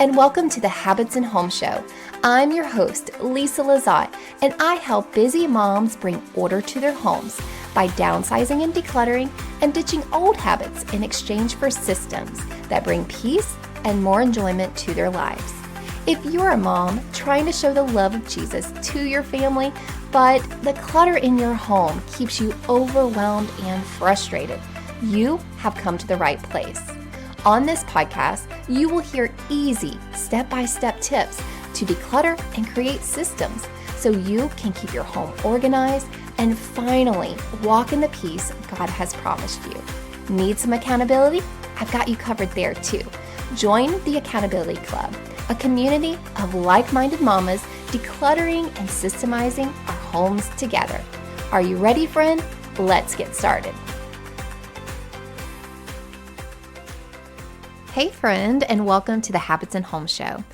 and welcome to the Habits and Home Show. I'm your host, Lisa Lazat, and I help busy moms bring order to their homes by downsizing and decluttering and ditching old habits in exchange for systems that bring peace and more enjoyment to their lives. If you're a mom trying to show the love of Jesus to your family, but the clutter in your home keeps you overwhelmed and frustrated, you have come to the right place. On this podcast, you will hear easy step-by-step tips to declutter and create systems so you can keep your home organized and finally walk in the peace God has promised you. Need some accountability? I've got you covered there too. Join the Accountability Club, a community of like-minded mamas decluttering and systemizing our homes together. Are you ready, friend? Let's get started. Hey friend, and welcome to the Habits and Home Show.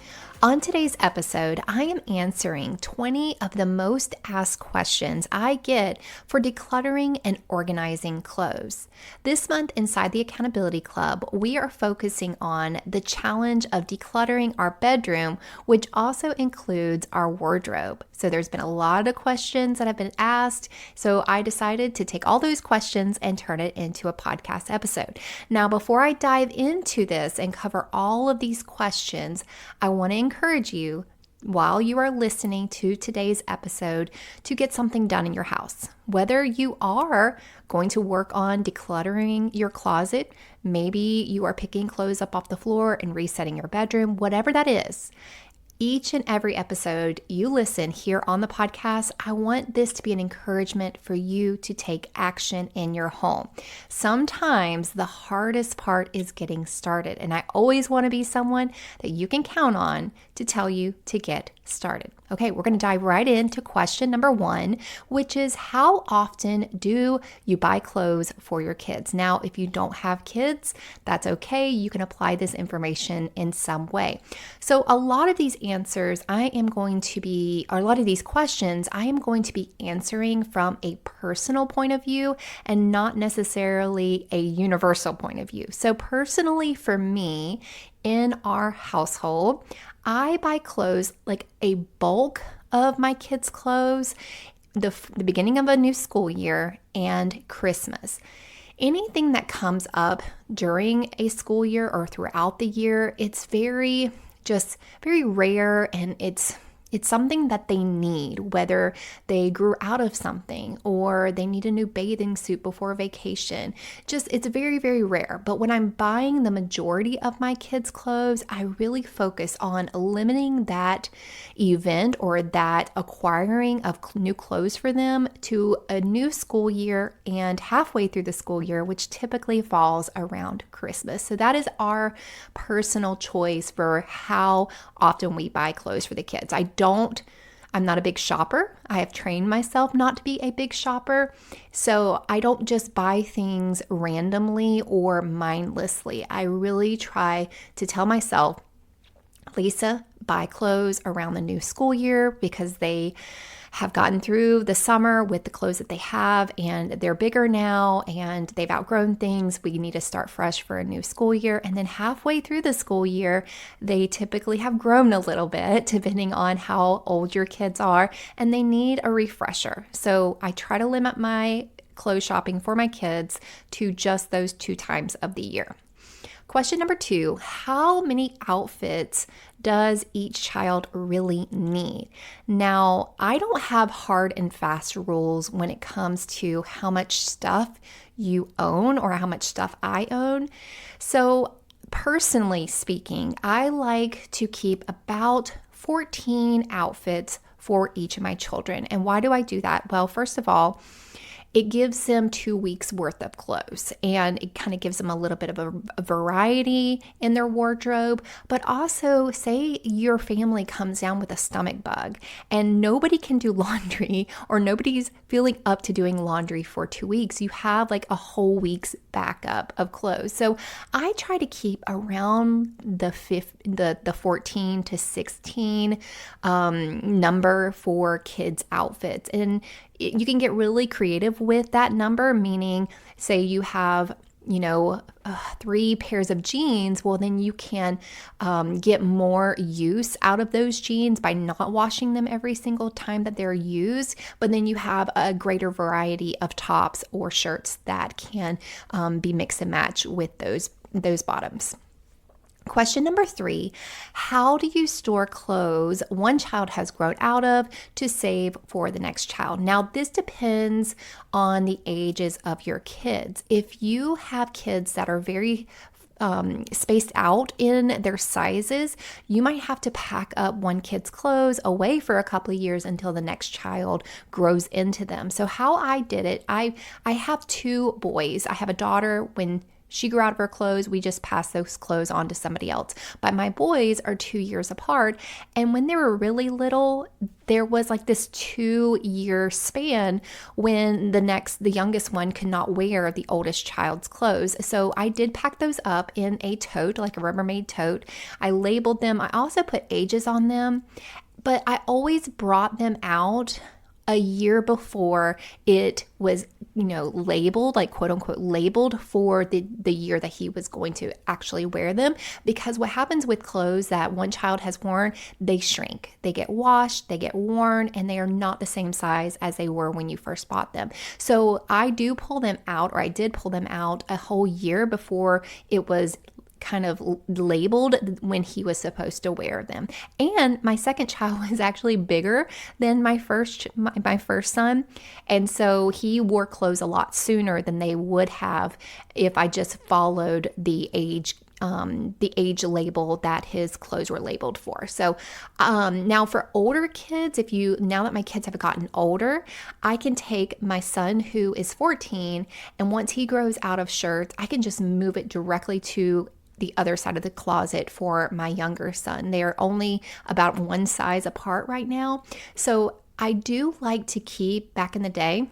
On today's episode, I am answering 20 of the most asked questions I get for decluttering and organizing clothes. This month inside the Accountability Club, we are focusing on the challenge of decluttering our bedroom, which also includes our wardrobe. So there's been a lot of questions that have been asked, so I decided to take all those questions and turn it into a podcast episode. Now, before I dive into this and cover all of these questions, I want to encourage you while you are listening to today's episode to get something done in your house. Whether you are going to work on decluttering your closet, maybe you are picking clothes up off the floor and resetting your bedroom, whatever that is. Each and every episode you listen here on the podcast, I want this to be an encouragement for you to take action in your home. Sometimes the hardest part is getting started, and I always want to be someone that you can count on to tell you to get started. Okay, we're going to dive right into question number 1, which is how often do you buy clothes for your kids? Now, if you don't have kids, that's okay. You can apply this information in some way. So a lot of these answers a lot of these questions, I am going to be answering from a personal point of view and not necessarily a universal point of view. So personally for me, in our household, I buy clothes, like a bulk of my kids' clothes, the beginning of a new school year and Christmas. Anything that comes up during a school year or throughout the year, it's very rare, and it's something that they need, whether they grew out of something or they need a new bathing suit before vacation. It's very, very rare. But when I'm buying the majority of my kids' clothes, I really focus on limiting that event or that acquiring of new clothes for them to a new school year and halfway through the school year, which typically falls around Christmas. So that is our personal choice for how often we buy clothes for the kids. I'm not a big shopper. I have trained myself not to be a big shopper. So I don't just buy things randomly or mindlessly. I really try to tell myself, Lisa, buy clothes around the new school year because they have gotten through the summer with the clothes that they have and they're bigger now and they've outgrown things. We need to start fresh for a new school year. And then halfway through the school year, they typically have grown a little bit depending on how old your kids are and they need a refresher. So I try to limit my clothes shopping for my kids to just those 2 times of the year. Question number 2, how many outfits does each child really need? Now, I don't have hard and fast rules when it comes to how much stuff you own or how much stuff I own. So personally speaking, I like to keep about 14 outfits for each of my children. And why do I do that? Well, first of all, it gives them 2 weeks worth of clothes and it kind of gives them a little bit of a variety in their wardrobe. But also, say your family comes down with a stomach bug and nobody can do laundry or nobody's feeling up to doing laundry for 2 weeks. You have like a whole week's backup of clothes. So I try to keep around the 14 to 16 number for kids' outfits. And you can get really creative with that number, meaning say you have 3 pairs of jeans, well, then you can get more use out of those jeans by not washing them every single time that they're used. But then you have a greater variety of tops or shirts that can be mix and match with those bottoms. Question number 3, how do you store clothes one child has grown out of to save for the next child? Now, this depends on the ages of your kids. If you have kids that are very spaced out in their sizes, you might have to pack up one kid's clothes away for a couple of years until the next child grows into them. So how I did it, I have 2 boys. I have a daughter. When she grew out of her clothes, we just passed those clothes on to somebody else. But my boys are 2 years apart. And when they were really little, there was like this 2-year span when the youngest one could not wear the oldest child's clothes. So I did pack those up in a tote, like a Rubbermaid tote. I labeled them. I also put ages on them, but I always brought them out a year before it was, labeled, like quote unquote labeled for the year that he was going to actually wear them. Because what happens with clothes that one child has worn, they shrink, they get washed, they get worn, and they are not the same size as they were when you first bought them. So I did pull them out a whole year before it was kind of labeled when he was supposed to wear them. And my second child was actually bigger than my first son, and so he wore clothes a lot sooner than they would have if I just followed the age label that his clothes were labeled for. So now for older kids, now that my kids have gotten older, I can take my son who is 14, and once he grows out of shirts, I can just move it directly to the other side of the closet for my younger son. They are only about one size apart right now. So I do like to keep, back in the day,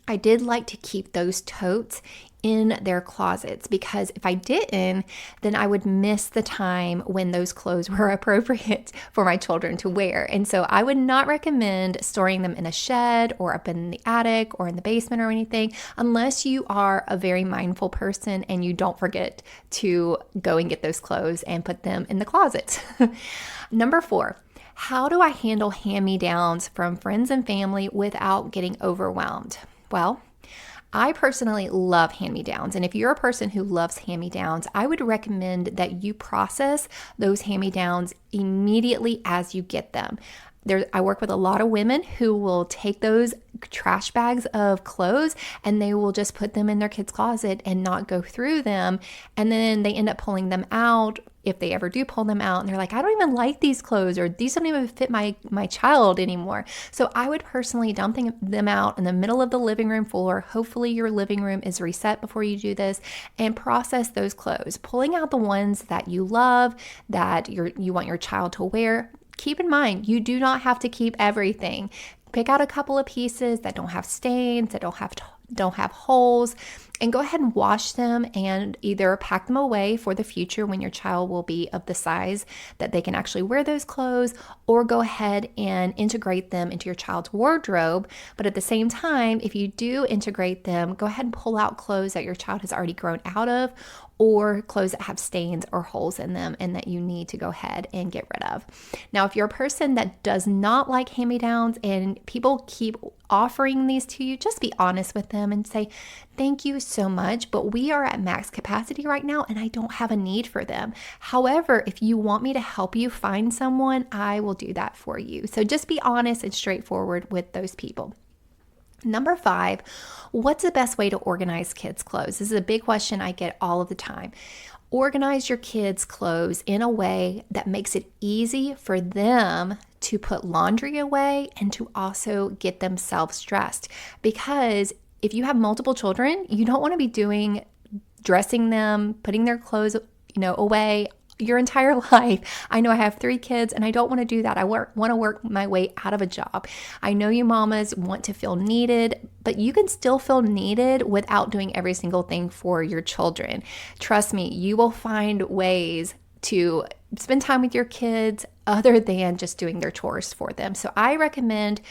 I did like to keep those totes in their closets, because if I didn't, then I would miss the time when those clothes were appropriate for my children to wear. And so I would not recommend storing them in a shed or up in the attic or in the basement or anything, unless you are a very mindful person and you don't forget to go and get those clothes and put them in the closet. Number 4, how do I handle hand-me-downs from friends and family without getting overwhelmed? Well, I personally love hand-me-downs, and if you're a person who loves hand-me-downs, I would recommend that you process those hand-me-downs immediately as you get them. I work with a lot of women who will take those trash bags of clothes and they will just put them in their kids' closet and not go through them, and then they end up pulling them out, if they ever do pull them out, and they're like, I don't even like these clothes, or these don't even fit my child anymore. So I would personally dump them out in the middle of the living room floor. Hopefully your living room is reset before you do this, and process those clothes, pulling out the ones that you love, that you want your child to wear. Keep in mind, you do not have to keep everything. Pick out a couple of pieces that don't have stains, that don't have holes, and go ahead and wash them and either pack them away for the future when your child will be of the size that they can actually wear those clothes, or go ahead and integrate them into your child's wardrobe. But at the same time, if you do integrate them, go ahead and pull out clothes that your child has already grown out of, or clothes that have stains or holes in them and that you need to go ahead and get rid of. Now, if you're a person that does not like hand-me-downs and people keep offering these to you, just be honest with them and say, thank you so much, but we are at max capacity right now and I don't have a need for them. However, if you want me to help you find someone, I will do that for you. So just be honest and straightforward with those people. Number 5, what's the best way to organize kids' clothes? This is a big question I get all of the time. Organize your kids' clothes in a way that makes it easy for them to put laundry away and to also get themselves dressed. Because if you have multiple children, you don't want to be dressing them, putting their clothes, away your entire life. I know I have 3 kids and I don't want to do that. I want to work my way out of a job. I know you mamas want to feel needed, but you can still feel needed without doing every single thing for your children. Trust me, you will find ways to spend time with your kids other than just doing their chores for them. So I recommend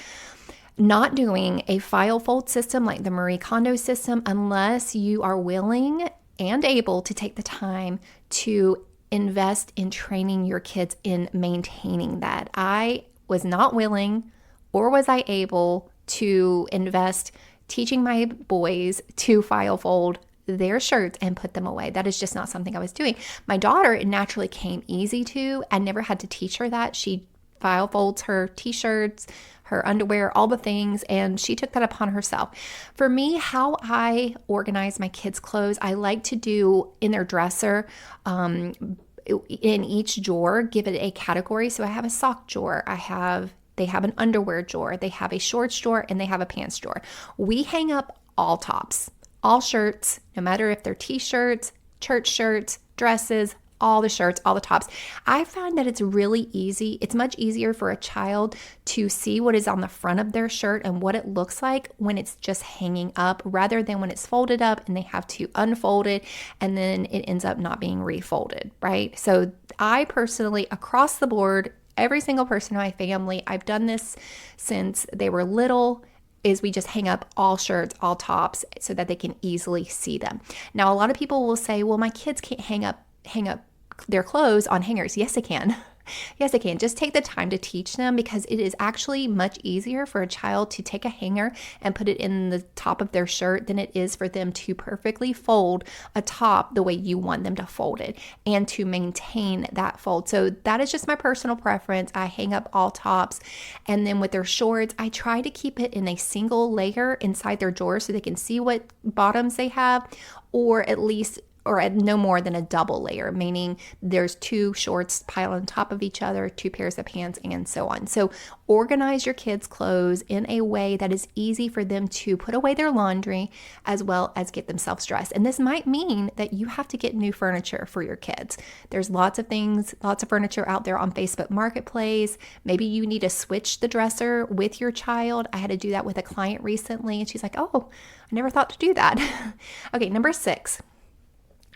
not doing a file fold system like the Marie Kondo system unless you are willing and able to take the time to invest in training your kids in maintaining that. I was not willing, or was I able to invest teaching my boys to file fold their shirts and put them away. That is just not something I was doing. My daughter, it naturally came easy to. I never had to teach her that. She file folds her t-shirts, her underwear, all the things, and she took that upon herself. For me, how I organize my kids' clothes, I like to do in their dresser, in each drawer, give it a category. So I have a sock drawer, they have an underwear drawer, they have a shorts drawer, and they have a pants drawer. We hang up all tops, all shirts, no matter if they're t-shirts, church shirts, dresses, all the shirts, all the tops. I find that it's really easy. It's much easier for a child to see what is on the front of their shirt and what it looks like when it's just hanging up rather than when it's folded up and they have to unfold it and then it ends up not being refolded, right? So I personally, across the board, every single person in my family, I've done this since they were little, is we just hang up all shirts, all tops so that they can easily see them. Now, a lot of people will say, well, my kids can't hang up their clothes on hangers. Yes, they can. Yes, they can. Just take the time to teach them, because it is actually much easier for a child to take a hanger and put it in the top of their shirt than it is for them to perfectly fold a top the way you want them to fold it and to maintain that fold. So that is just my personal preference. I hang up all tops. And then with their shorts, I try to keep it in a single layer inside their drawer so they can see what bottoms they have, or at least no more than a double layer, meaning there's two shorts piled on top of each other, two pairs of pants, and so on. So organize your kids' clothes in a way that is easy for them to put away their laundry as well as get themselves dressed. And this might mean that you have to get new furniture for your kids. There's lots of things, lots of furniture out there on Facebook Marketplace. Maybe you need to switch the dresser with your child. I had to do that with a client recently, and she's like, oh, I never thought to do that. Okay, number 6.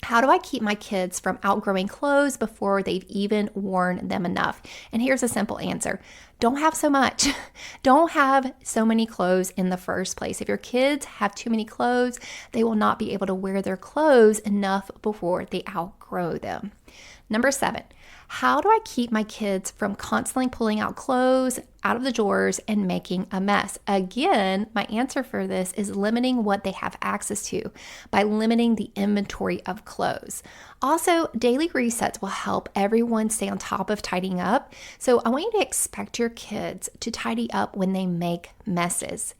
How do I keep my kids from outgrowing clothes before they've even worn them enough? And here's a simple answer. Don't have so much. Don't have so many clothes in the first place. If your kids have too many clothes, they will not be able to wear their clothes enough before they outgrow them. Number 7. How do I keep my kids from constantly pulling out clothes out of the drawers and making a mess? Again, my answer for this is limiting what they have access to by limiting the inventory of clothes. Also, daily resets will help everyone stay on top of tidying up. So I want you to expect your kids to tidy up when they make messes.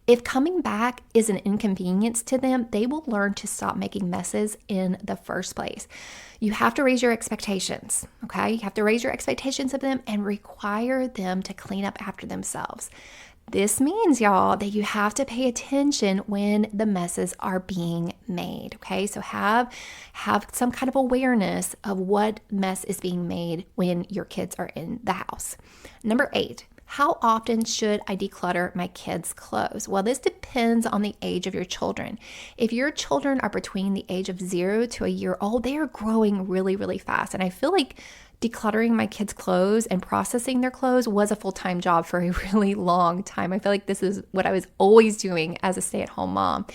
If coming back is an inconvenience to them, they will learn to stop making messes in the first place. You have to raise your expectations, okay? You have to raise your expectations of them and require them to clean up after themselves. This means, y'all, that you have to pay attention when the messes are being made, okay? So have some kind of awareness of what mess is being made when your kids are in the house. Number 8. How often should I declutter my kids' clothes? Well, this depends on the age of your children. If your children are between the age of 0 to a year old, they are growing really, really fast. And I feel like decluttering my kids' clothes and processing their clothes was a full-time job for a really long time. I feel like this is what I was always doing as a stay-at-home mom.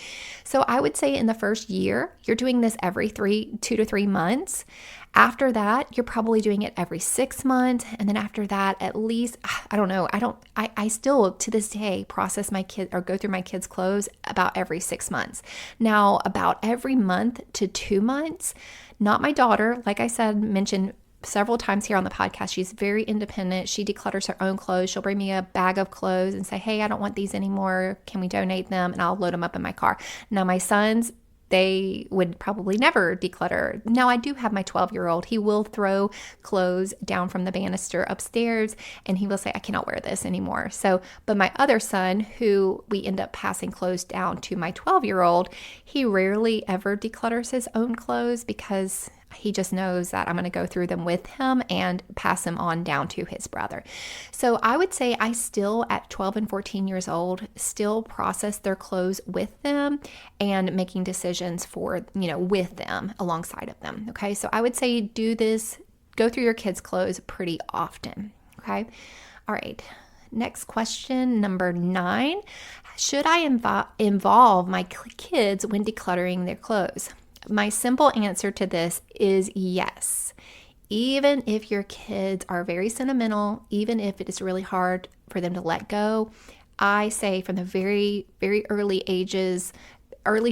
So I would say in the first year, you're doing this every 2 to 3 months. After that, you're probably doing it every 6 months. And then after that, at least, I still to this day process my kids or go through my kids' clothes about every 6 months. Now, about every month to 2 months, not my daughter, like I said, mentioned several times here on the podcast, she's very independent. She declutters her own clothes. She'll bring me a bag of clothes and say, hey, I don't want these anymore. Can we donate them? And I'll load them up in my car. Now, my sons, they would probably never declutter. Now, I do have my 12-year-old. He will throw clothes down from the banister upstairs and he will say, I cannot wear this anymore. So, but my other son, who we end up passing clothes down to my 12-year-old, he rarely ever declutters his own clothes because he just knows that I'm going to go through them with him and pass them on down to his brother. So I would say I still, at 12 and 14 years old, still process their clothes with them and making decisions for, with them, alongside of them. Okay. So I would say do this, go through your kids' clothes pretty often. Okay. All right. Next question, number 9. Should I involve my kids when decluttering their clothes? My simple answer to this is yes. Even if your kids are very sentimental, even if it is really hard for them to let go, I say from the very, very early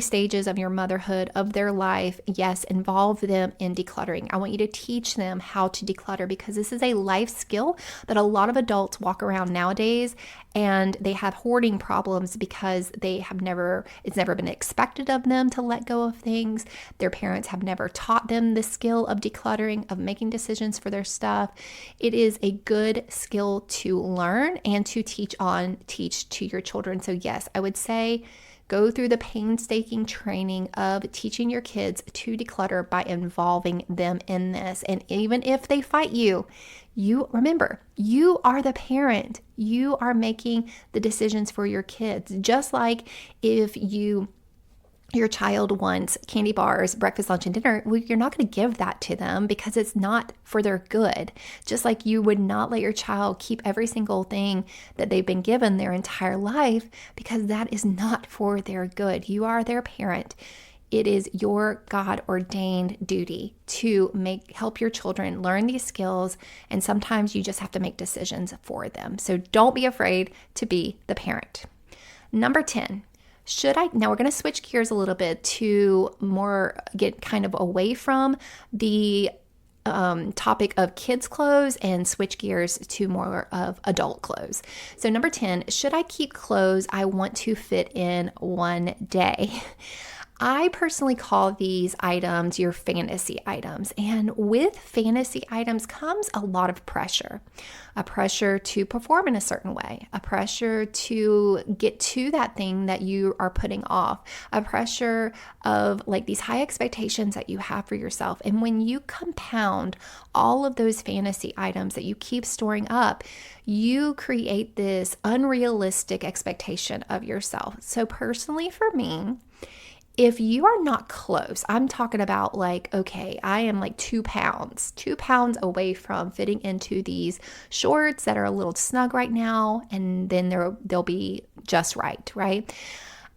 stages of your motherhood, of their life, yes, involve them in decluttering. I want you to teach them how to declutter because this is a life skill that a lot of adults walk around nowadays and they have hoarding problems because it's never been expected of them to let go of things. Their parents have never taught them the skill of decluttering, of making decisions for their stuff. It is a good skill to learn and to teach to your children. So yes, I would say go through the painstaking training of teaching your kids to declutter by involving them in this. And even if they fight you remember, you are the parent. You are making the decisions for your kids. Just like if your child wants candy bars, breakfast, lunch, and dinner, well, you're not going to give that to them because it's not for their good. Just like you would not let your child keep every single thing that they've been given their entire life because that is not for their good. You are their parent. It is your God-ordained duty to help your children learn these skills, and sometimes you just have to make decisions for them. So don't be afraid to be the parent. Number 10. Now we're going to switch gears a little bit to get kind of away from the topic of kids' clothes and switch gears to more of adult clothes. So number 10, should I keep clothes I want to fit in one day? I personally call these items your fantasy items. And with fantasy items comes a lot of pressure. A pressure to perform in a certain way. A pressure to get to that thing that you are putting off. A pressure of like these high expectations that you have for yourself. And when you compound all of those fantasy items that you keep storing up, you create this unrealistic expectation of yourself. So personally for me, if you are not close, I'm talking about like, okay, I am like 2 pounds away from fitting into these shorts that are a little snug right now, and then they'll be just right?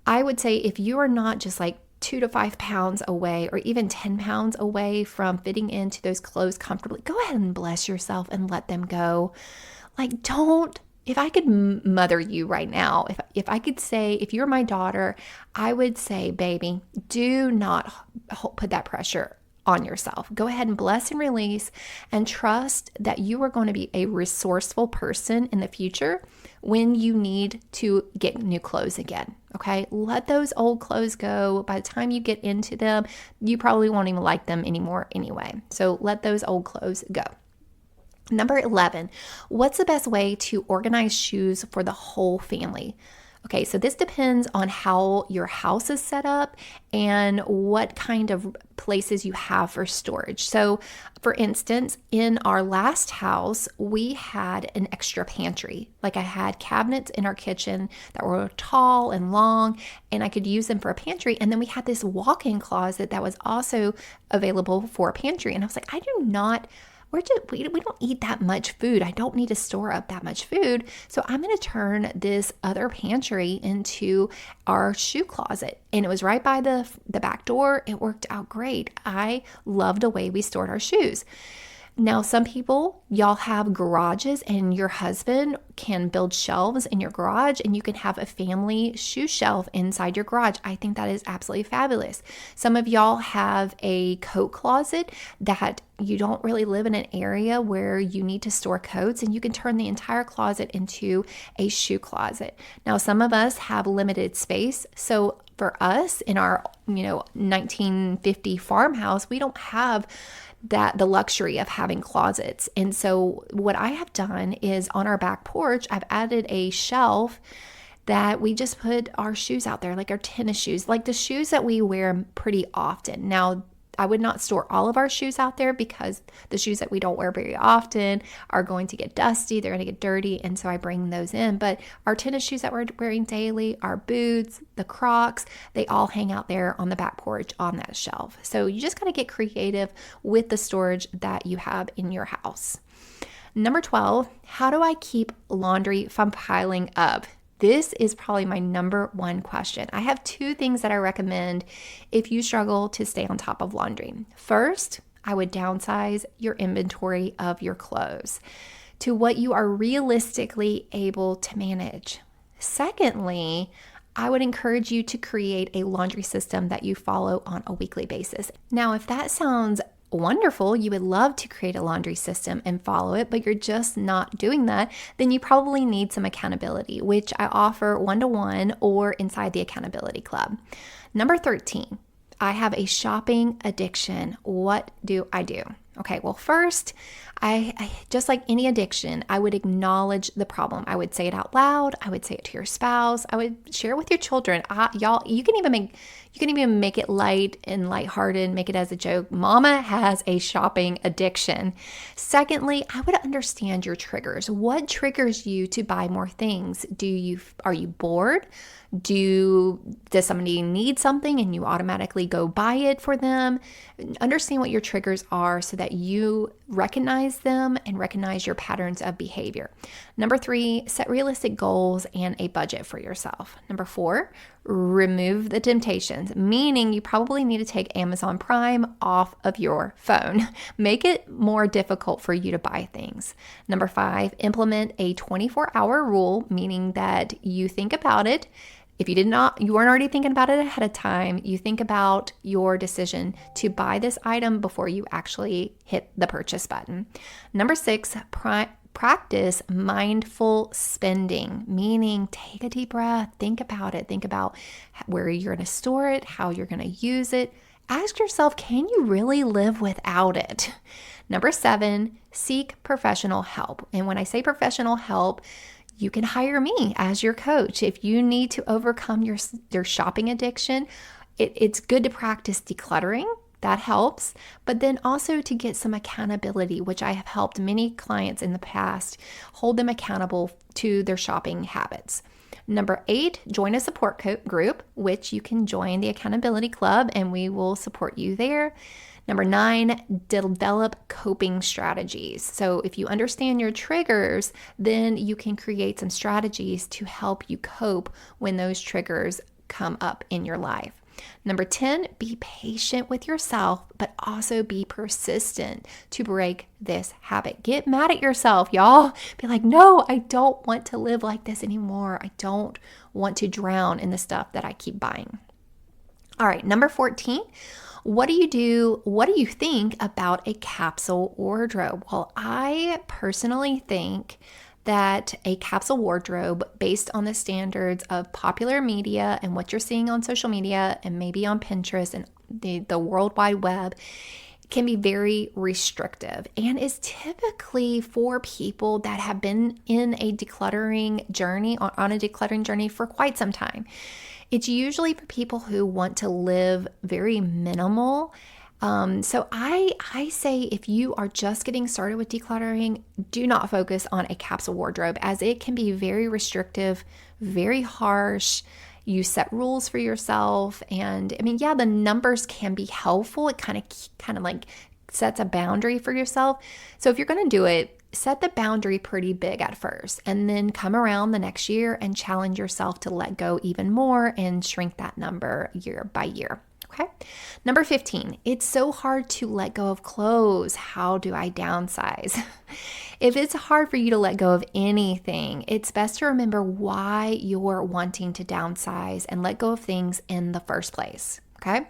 I would say if you are not just like 2 to 5 pounds away or even 10 pounds away from fitting into those clothes comfortably, go ahead and bless yourself and let them go. Like, if I could mother you right now, if I could say, if you're my daughter, I would say, baby, do not put that pressure on yourself. Go ahead and bless and release and trust that you are going to be a resourceful person in the future when you need to get new clothes again. Okay, let those old clothes go. By the time you get into them, you probably won't even like them anymore anyway. So let those old clothes go. Number 11, what's the best way to organize shoes for the whole family? Okay, so this depends on how your house is set up and what kind of places you have for storage. So, for instance, in our last house, we had an extra pantry. Like I had cabinets in our kitchen that were tall and long, and I could use them for a pantry. And then we had this walk-in closet that was also available for a pantry. And I was like, we don't eat that much food. I don't need to store up that much food. So I'm going to turn this other pantry into our shoe closet. And it was right by the back door. It worked out great. I loved the way we stored our shoes. Now, some people, y'all have garages and your husband can build shelves in your garage and you can have a family shoe shelf inside your garage. I think that is absolutely fabulous. Some of y'all have a coat closet that you don't really live in an area where you need to store coats, and you can turn the entire closet into a shoe closet. Now, some of us have limited space. So for us in our, 1950 farmhouse, we don't have the luxury of having closets. And so what I have done is on our back porch, I've added a shelf that we just put our shoes out there, like our tennis shoes, like the shoes that we wear pretty often. Now, I would not store all of our shoes out there because the shoes that we don't wear very often are going to get dusty, they're going to get dirty, and so I bring those in. But our tennis shoes that we're wearing daily, our boots, the Crocs, they all hang out there on the back porch on that shelf. So you just got to get creative with the storage that you have in your house. Number 12, how do I keep laundry from piling up? This is probably my number one question. I have two things that I recommend if you struggle to stay on top of laundry. First, I would downsize your inventory of your clothes to what you are realistically able to manage. Secondly, I would encourage you to create a laundry system that you follow on a weekly basis. Now, if that sounds wonderful, you would love to create a laundry system and follow it, but you're just not doing that, then you probably need some accountability, which I offer one-to-one or inside the accountability club. Number 13, I have a shopping addiction. What do I do? Okay, well, first, I just like any addiction, I would acknowledge the problem. I would say it out loud. I would say it to your spouse. I would share it with your children. Y'all, you can even make it light and lighthearted, make it as a joke. Mama has a shopping addiction. Secondly, I would understand your triggers. What triggers you to buy more things? Are you bored? Does somebody need something and you automatically go buy it for them? Understand what your triggers are so that you recognize them and recognize your patterns of behavior. Number 3, set realistic goals and a budget for yourself. Number 4, remove the temptations, meaning you probably need to take Amazon Prime off of your phone. Make it more difficult for you to buy things. Number 5, implement a 24-hour rule, meaning that you think about it. If you weren't already thinking about it ahead of time, you think about your decision to buy this item before you actually hit the purchase button. Number 6, practice mindful spending, meaning take a deep breath, think about it, think about where you're going to store it, how you're going to use it. Ask yourself, can you really live without it? Number 7, seek professional help. And when I say professional help, you can hire me as your coach. If you need to overcome your shopping addiction, it's good to practice decluttering. That helps. But then also to get some accountability, which I have helped many clients in the past hold them accountable to their shopping habits. Number 8, join a support group, which you can join the accountability club and we will support you there. Number 9, develop coping strategies. So if you understand your triggers, then you can create some strategies to help you cope when those triggers come up in your life. Number 10, be patient with yourself, but also be persistent to break this habit. Get mad at yourself, y'all. Be like, no, I don't want to live like this anymore. I don't want to drown in the stuff that I keep buying. All right, number 14, what do you do? What do you think about a capsule wardrobe? Well, I personally think that a capsule wardrobe, based on the standards of popular media and what you're seeing on social media and maybe on Pinterest and the World Wide Web, can be very restrictive and is typically for people that have been in a decluttering journey, on a decluttering journey for quite some time. It's usually for people who want to live very minimal. So I say if you are just getting started with decluttering, do not focus on a capsule wardrobe, as it can be very restrictive, very harsh. You set rules for yourself, and I mean, yeah, the numbers can be helpful. It kind of like sets a boundary for yourself. So if you're going to do it, set the boundary pretty big at first, and then come around the next year and challenge yourself to let go even more and shrink that number year by year. Okay. Number 15, it's so hard to let go of clothes. How do I downsize? If it's hard for you to let go of anything, it's best to remember why you're wanting to downsize and let go of things in the first place. Okay.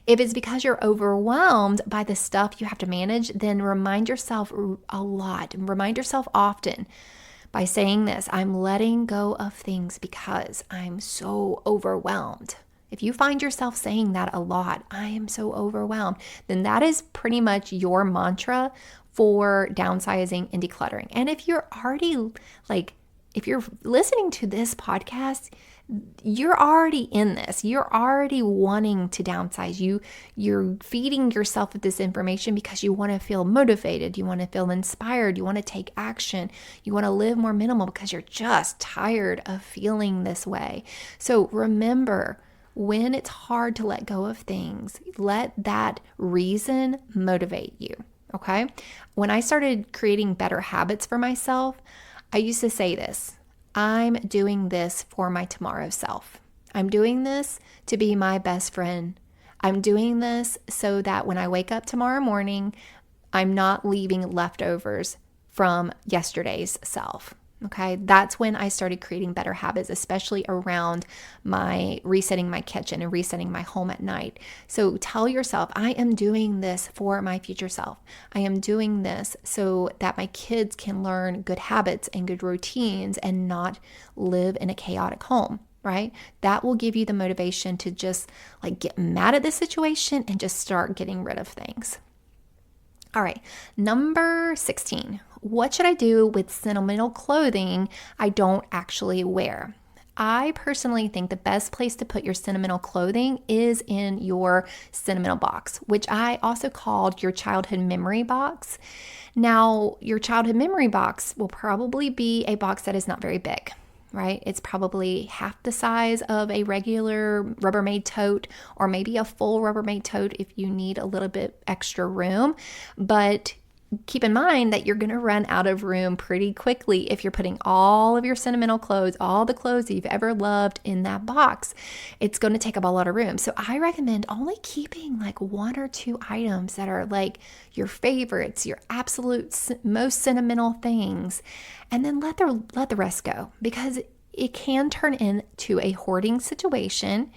If it's because you're overwhelmed by the stuff you have to manage, then remind yourself a lot, remind yourself often by saying this: I'm letting go of things because I'm so overwhelmed. If you find yourself saying that a lot, I am so overwhelmed, then that is pretty much your mantra for downsizing and decluttering. And if you're already if you're listening to this podcast, you're already in this. You're already wanting to downsize. You're feeding yourself with this information because you want to feel motivated. You want to feel inspired. You want to take action. You want to live more minimal because you're just tired of feeling this way. So remember, when it's hard to let go of things, let that reason motivate you. Okay. When I started creating better habits for myself, I used to say this: I'm doing this for my tomorrow self. I'm doing this to be my best friend. I'm doing this so that when I wake up tomorrow morning, I'm not leaving leftovers from yesterday's self. Okay, that's when I started creating better habits, especially around my resetting my kitchen and resetting my home at night. So tell yourself, I am doing this for my future self. I am doing this so that my kids can learn good habits and good routines and not live in a chaotic home. Right? That will give you the motivation to just like get mad at the situation and just start getting rid of things. All right, number 16. What should I do with sentimental clothing I don't actually wear? I personally think the best place to put your sentimental clothing is in your sentimental box, which I also called your childhood memory box. Now, your childhood memory box will probably be a box that is not very big. Right? It's probably half the size of a regular Rubbermaid tote, or maybe a full Rubbermaid tote if you need a little bit extra room. But keep in mind that you're going to run out of room pretty quickly if you're putting all of your sentimental clothes, all the clothes that you've ever loved in that box. It's going to take up a lot of room. So I recommend only keeping like one or two items that are like your favorites, your absolute most sentimental things, and then let the rest go, because it can turn into a hoarding situation.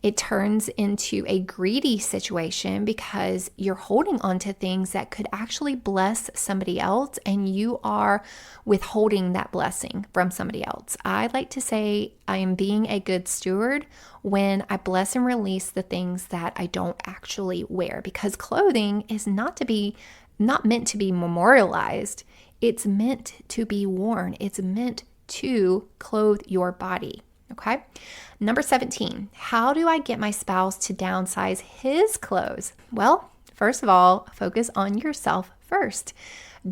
It turns into a greedy situation because you're holding on to things that could actually bless somebody else, and you are withholding that blessing from somebody else. I like to say I am being a good steward when I bless and release the things that I don't actually wear, because clothing is not meant to be memorialized. It's meant to be worn. It's meant to clothe your body. Okay. Number 17, how do I get my spouse to downsize his clothes? Well, first of all, focus on yourself first.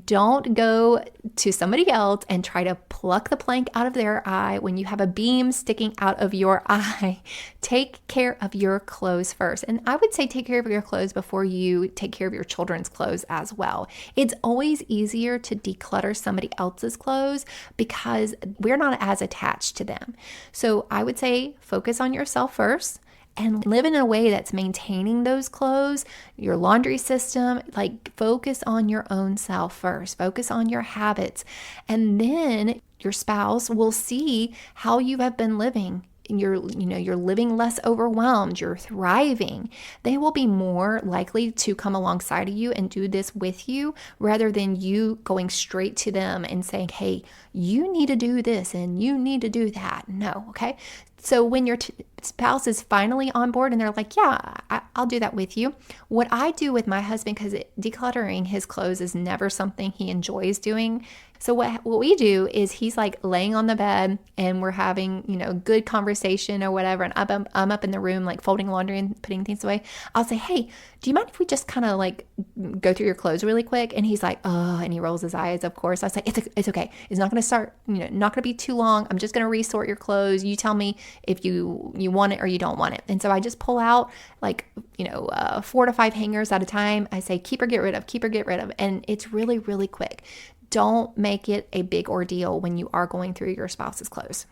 Don't go to somebody else and try to pluck the plank out of their eye when you have a beam sticking out of your eye. Take care of your clothes first. And I would say take care of your clothes before you take care of your children's clothes as well. It's always easier to declutter somebody else's clothes because we're not as attached to them. So I would say focus on yourself first, and live in a way that's maintaining those clothes, your laundry system. Like, focus on your own self first, focus on your habits, and then your spouse will see how you have been living. You're living less overwhelmed, you're thriving. They will be more likely to come alongside of you and do this with you, rather than you going straight to them and saying, hey, you need to do this and you need to do that. No, okay? So when your spouse is finally on board and they're like, yeah, I'll do that with you. What I do with my husband, because decluttering his clothes is never something he enjoys doing. So what we do is he's like laying on the bed and we're having, good conversation or whatever. And I'm up in the room, like folding laundry and putting things away. I'll say, hey, do you mind if we just kind of like go through your clothes really quick? And he's like, oh, and he rolls his eyes, of course. I was like, it's okay. It's not going to start, not going to be too long. I'm just going to resort your clothes. You tell me if you want it or you don't want it. And so I just pull out like, 4 to 5 hangers at a time. I say, keep or get rid of. And it's really, really quick. Don't make it a big ordeal when you are going through your spouse's clothes,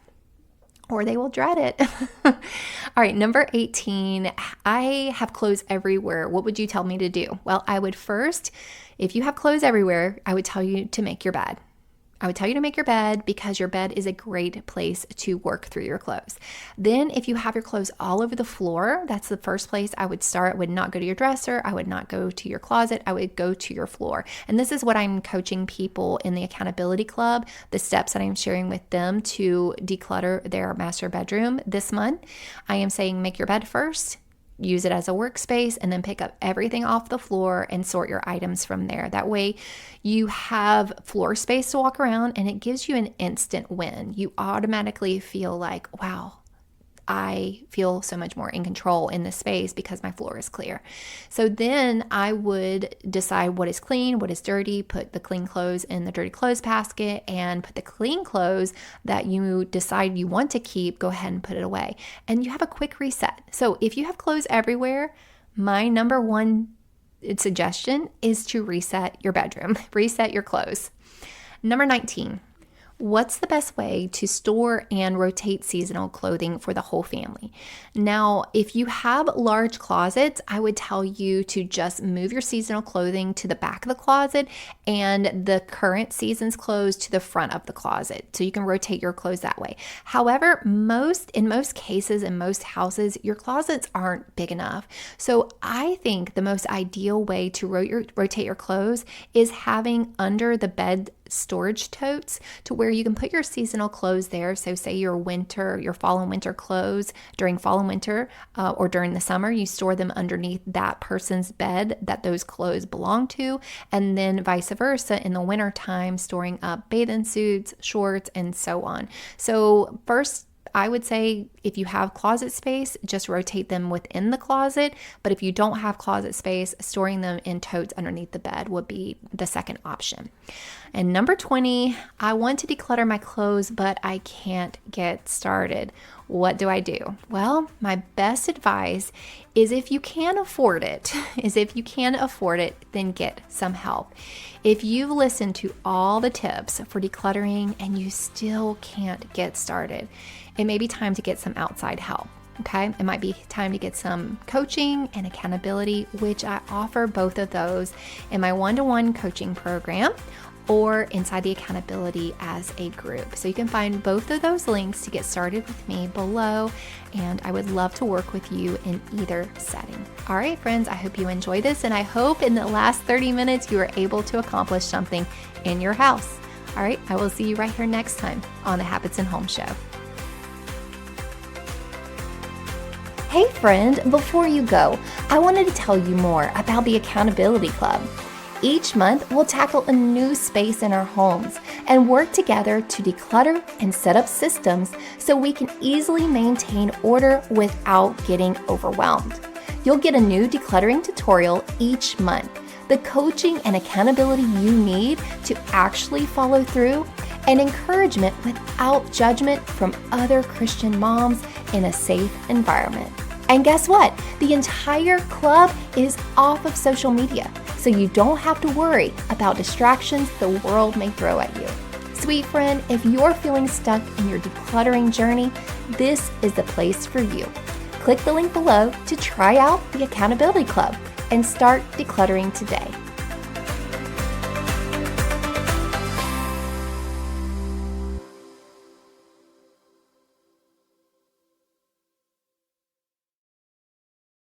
or they will dread it. All right, number 18, I have clothes everywhere. What would you tell me to do? Well, I would first, if you have clothes everywhere, I would tell you to make your bed. Because your bed is a great place to work through your clothes. Then if you have your clothes all over the floor, that's the first place I would start. I would not go to your dresser. I would not go to your closet. I would go to your floor. And this is what I'm coaching people in the accountability club, the steps that I'm sharing with them to declutter their master bedroom this month. I am saying make your bed first. Use it as a workspace, and then pick up everything off the floor and sort your items from there. That way you have floor space to walk around, and it gives you an instant win. You automatically feel like, wow, I feel so much more in control in this space because my floor is clear. So then I would decide what is clean, what is dirty, put the clean clothes in the dirty clothes basket, and put the clean clothes that you decide you want to keep, go ahead and put it away. And you have a quick reset. So if you have clothes everywhere, my number one suggestion is to reset your bedroom, reset your clothes. Number 19. What's the best way to store and rotate seasonal clothing for the whole family? Now, if you have large closets, I would tell you to just move your seasonal clothing to the back of the closet and the current season's clothes to the front of the closet. So you can rotate your clothes that way. However, in most cases, in most houses, your closets aren't big enough. So I think the most ideal way to rotate your clothes is having under the bed storage totes to where you can put your seasonal clothes there. So say your fall and winter clothes during fall and winter or during the summer, you store them underneath that person's bed that those clothes belong to. And then vice versa in the winter time, storing up bathing suits, shorts, and so on. So first, I would say if you have closet space, just rotate them within the closet. But if you don't have closet space, storing them in totes underneath the bed would be the second option. And number 20, I want to declutter my clothes, but I can't get started. What do I do? Well, my best advice is if you can afford it, then get some help. If you've listened to all the tips for decluttering and you still can't get started, it may be time to get some outside help. Okay, it might be time to get some coaching and accountability, which I offer both of those in my one-to-one coaching program or inside the accountability as a group. So you can find both of those links to get started with me below, and I would love to work with you in either setting. All right, friends, I hope you enjoy this, and I hope in the last 30 minutes you are able to accomplish something in your house. All right, I will see you right here next time on the Habits and Home Show. Hey friend, before you go, I wanted to tell you more about the Accountability Club. Each month, we'll tackle a new space in our homes and work together to declutter and set up systems so we can easily maintain order without getting overwhelmed. You'll get a new decluttering tutorial each month, the coaching and accountability you need to actually follow through, and encouragement without judgment from other Christian moms in a safe environment. And guess what? The entire club is off of social media, so you don't have to worry about distractions the world may throw at you. Sweet friend, if you're feeling stuck in your decluttering journey, this is the place for you. Click the link below to try out the Accountability Club and start decluttering today.